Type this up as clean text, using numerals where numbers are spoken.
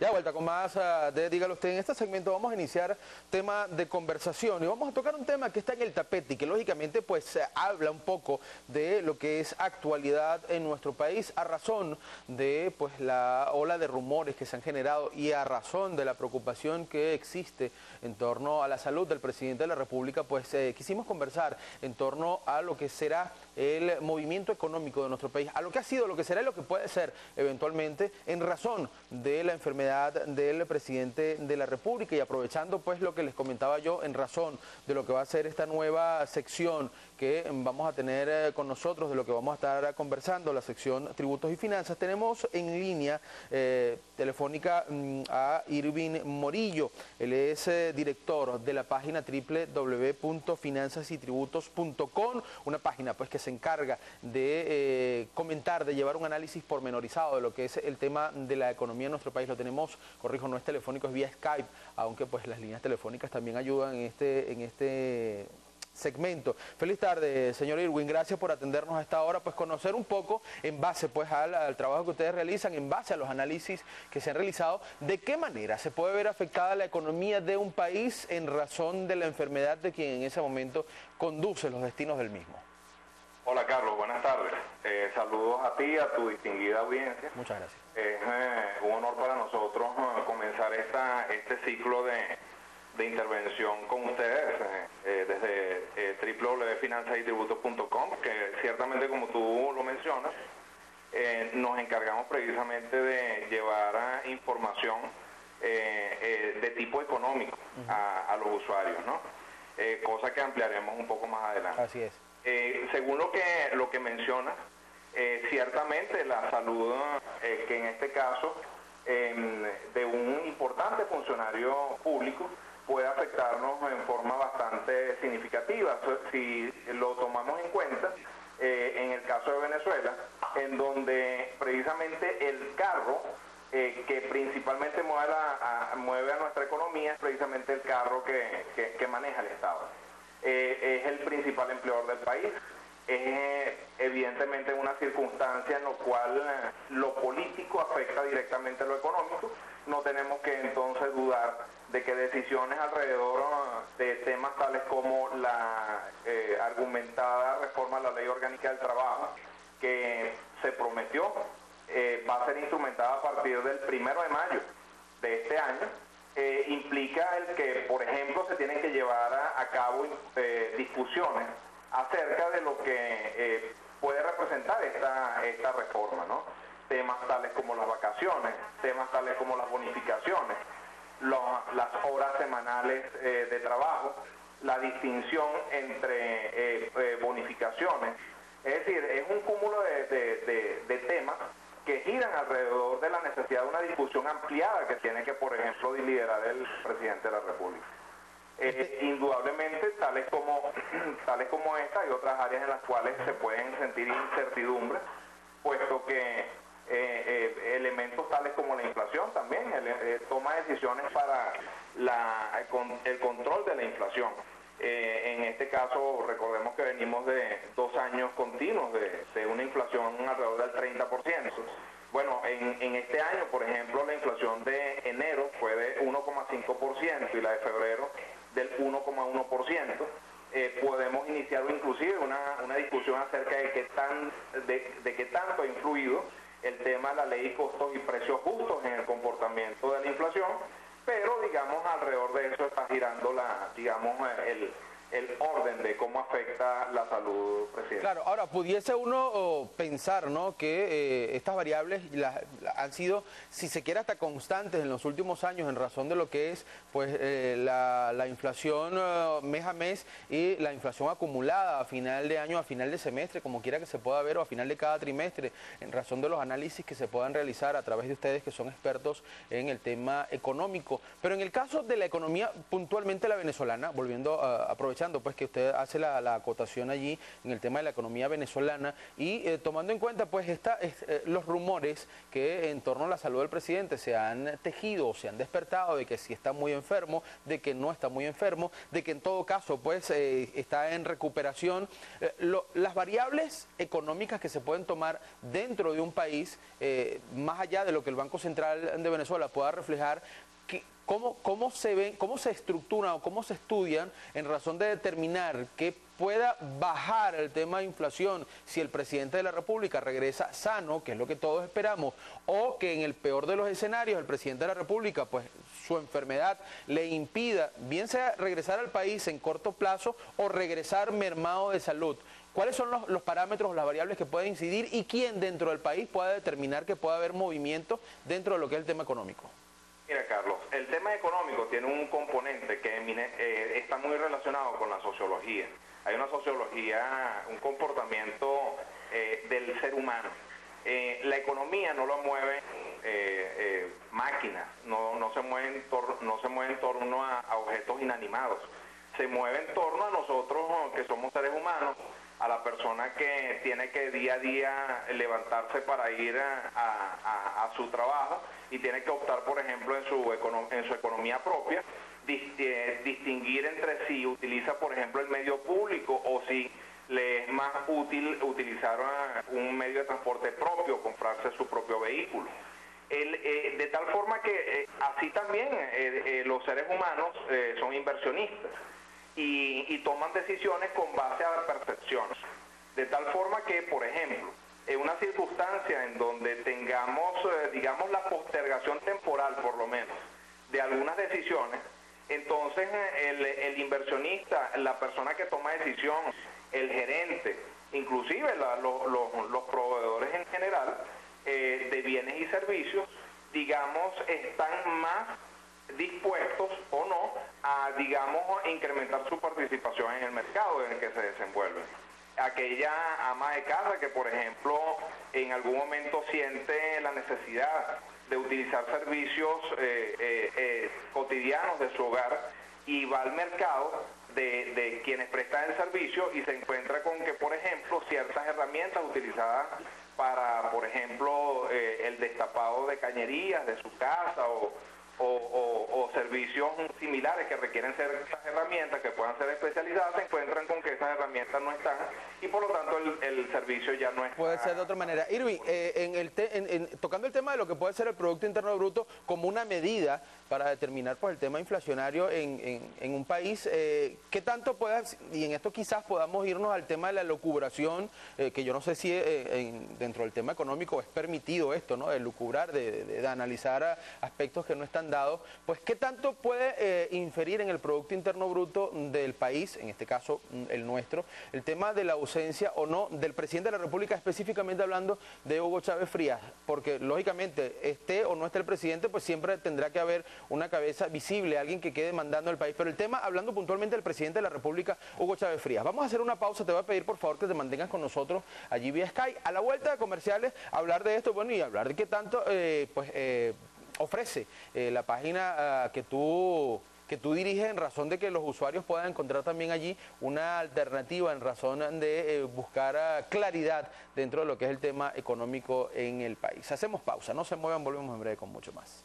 Ya vuelta con más de Dígalo Usted. En este segmento vamos a iniciar tema de conversación y vamos a tocar un tema que está en el tapete y que lógicamente pues habla un poco de lo que es actualidad en nuestro país a razón de pues la ola de rumores que se han generado y a razón de la preocupación que existe en torno a la salud del presidente de la República. Pues quisimos conversar en torno a lo que será el movimiento económico de nuestro país, a lo que ha sido, lo que será y lo que puede ser eventualmente en razón de la enfermedad del presidente de la República, y aprovechando pues lo que les comentaba yo en razón de lo que va a ser esta nueva sección que vamos a tener con nosotros, de lo que vamos a estar conversando, la sección Tributos y Finanzas. Tenemos en línea telefónica a Irving Morillo. Él es director de la página www.finanzasytributos.com, una página pues que se encarga de comentar, de llevar un análisis pormenorizado de lo que es el tema de la economía en nuestro país. Lo tenemos, corrijo, no es telefónico, es vía Skype, aunque pues las líneas telefónicas también ayudan en este segmento. Feliz tarde, señor Irwin, gracias por atendernos a esta hora, pues conocer un poco en base pues al trabajo que ustedes realizan, en base a los análisis que se han realizado, de qué manera se puede ver afectada la economía de un país en razón de la enfermedad de quien en ese momento conduce los destinos del mismo. Hola Carlos, buenas tardes. Saludos a ti, a tu distinguida audiencia. Muchas gracias. Es un honor para nosotros comenzar este ciclo de intervención con ustedes desde www.finanzasytributos.com, que ciertamente, como tú lo mencionas, nos encargamos precisamente de llevar información de tipo económico a los usuarios, ¿no? Cosa que ampliaremos un poco más adelante. Así es. Según lo que menciona, ciertamente la salud, que en este caso de un importante funcionario público, puede afectarnos en forma bastante significativa. Si lo tomamos en cuenta, en el caso de Venezuela, en donde precisamente el carro que principalmente mueve a nuestra economía es precisamente el carro que maneja el Estado. Es el principal empleador del país. Es evidentemente una circunstancia en la cual lo político afecta directamente a lo económico. No tenemos que entonces dudar de que decisiones alrededor de temas tales como la argumentada reforma a la Ley Orgánica del Trabajo, que se prometió va a ser instrumentada a partir del 1 de mayo de este año, implica el que, por ejemplo, se tienen que llevar a cabo discusiones acerca de lo que puede representar esta reforma, ¿no? Temas tales como las vacaciones, temas tales como las bonificaciones, las horas semanales de trabajo, la distinción entre bonificaciones. Es decir, es un cúmulo de temas que giran alrededor de la necesidad de una discusión ampliada que tiene que, por ejemplo, liderar el presidente de la República. Indudablemente, tales como esta, hay otras áreas en las cuales se pueden sentir incertidumbres, puesto que elementos tales como la inflación también toma decisiones para el control de la inflación. En este caso, recordemos que venimos de 2 años continuos de una inflación alrededor del 30%. Bueno, en este año, por ejemplo, la inflación de enero fue de 1,5% y la de febrero del 1,1%. Podemos iniciar inclusive una discusión acerca de qué tanto ha influido el tema de la ley de costos y precios justos en el comportamiento de la inflación, pero digamos alrededor de eso está girando el orden de cómo afecta la salud, presidente. Claro, ahora pudiese uno pensar, ¿no?, que estas variables han sido, si se quiere, hasta constantes en los últimos años en razón de lo que es pues la inflación mes a mes y la inflación acumulada a final de año, a final de semestre, como quiera que se pueda ver, o a final de cada trimestre, en razón de los análisis que se puedan realizar a través de ustedes que son expertos en el tema económico. Pero en el caso de la economía puntualmente la venezolana, volviendo a aprovechar aprovechando pues que usted hace la acotación allí en el tema de la economía venezolana y tomando en cuenta pues los rumores que en torno a la salud del presidente se han tejido, se han despertado de que si está muy enfermo, de que no está muy enfermo, de que en todo caso pues está en recuperación. Las variables económicas que se pueden tomar dentro de un país, más allá de lo que el Banco Central de Venezuela pueda reflejar, ¿cómo se ven, cómo se estructuran o cómo se estudian en razón de determinar que pueda bajar el tema de inflación si el presidente de la República regresa sano, que es lo que todos esperamos, o que en el peor de los escenarios el presidente de la República, pues su enfermedad le impida, bien sea regresar al país en corto plazo o regresar mermado de salud? ¿Cuáles son los parámetros o las variables que pueden incidir y quién dentro del país puede determinar que pueda haber movimiento dentro de lo que es el tema económico? Mira, Carlos, el tema económico tiene un componente que está muy relacionado con la sociología. Hay una sociología, un comportamiento del ser humano. La economía no lo mueve máquinas, no se mueve en torno a objetos inanimados. Se mueve en torno a nosotros que somos seres humanos, a la persona que tiene que día a día levantarse para ir a su trabajo y tiene que optar, por ejemplo, en su economía propia, distinguir entre si utiliza, por ejemplo, el medio público o si le es más útil utilizar un medio de transporte propio, comprarse su propio vehículo. De tal forma que así también los seres humanos son inversionistas y toman decisiones con base a percepciones. De tal forma que, por ejemplo, en una circunstancia en donde tengamos, digamos, la postergación temporal, por lo menos, de algunas decisiones, entonces el inversionista, la persona que toma decisión, el gerente, inclusive los proveedores en general de bienes y servicios, digamos, están más dispuestos o no a, digamos, incrementar su participación en el mercado en el que se desenvuelven. Aquella ama de casa que, por ejemplo, en algún momento siente la necesidad de utilizar servicios cotidianos de su hogar y va al mercado de quienes prestan el servicio y se encuentra con que, por ejemplo, ciertas herramientas utilizadas para, por ejemplo, el destapado de cañerías de su casa o servicios similares que requieren ciertas herramientas que puedan ser especializadas, se encuentran con que esas herramientas no están y por lo tanto el servicio ya no está. Puede ser de otra manera. Irving, tocando el tema de lo que puede ser el Producto Interno Bruto como una medida para determinar pues el tema inflacionario en un país, ¿qué tanto puede, y en esto quizás podamos irnos al tema de la lucubración, que yo no sé si dentro del tema económico es permitido esto, ¿no? De lucubrar, de analizar aspectos que no están dados, pues ¿qué tanto puede inferir en el Producto Interno Bruto del país, en este caso el nuestro, el tema de la ausencia o no del presidente de la República, específicamente hablando de Hugo Chávez Frías? Porque lógicamente esté o no esté el presidente, pues siempre tendrá que haber una cabeza visible, alguien que quede mandando al país. Pero el tema, hablando puntualmente del presidente de la República, Hugo Chávez Frías. Vamos a hacer una pausa, te voy a pedir por favor que te mantengas con nosotros allí vía Skype. A la vuelta de comerciales, hablar de esto, bueno, y hablar de qué tanto ofrece la página que tú diriges en razón de que los usuarios puedan encontrar también allí una alternativa en razón de buscar claridad dentro de lo que es el tema económico en el país. Hacemos pausa, no se muevan, volvemos en breve con mucho más.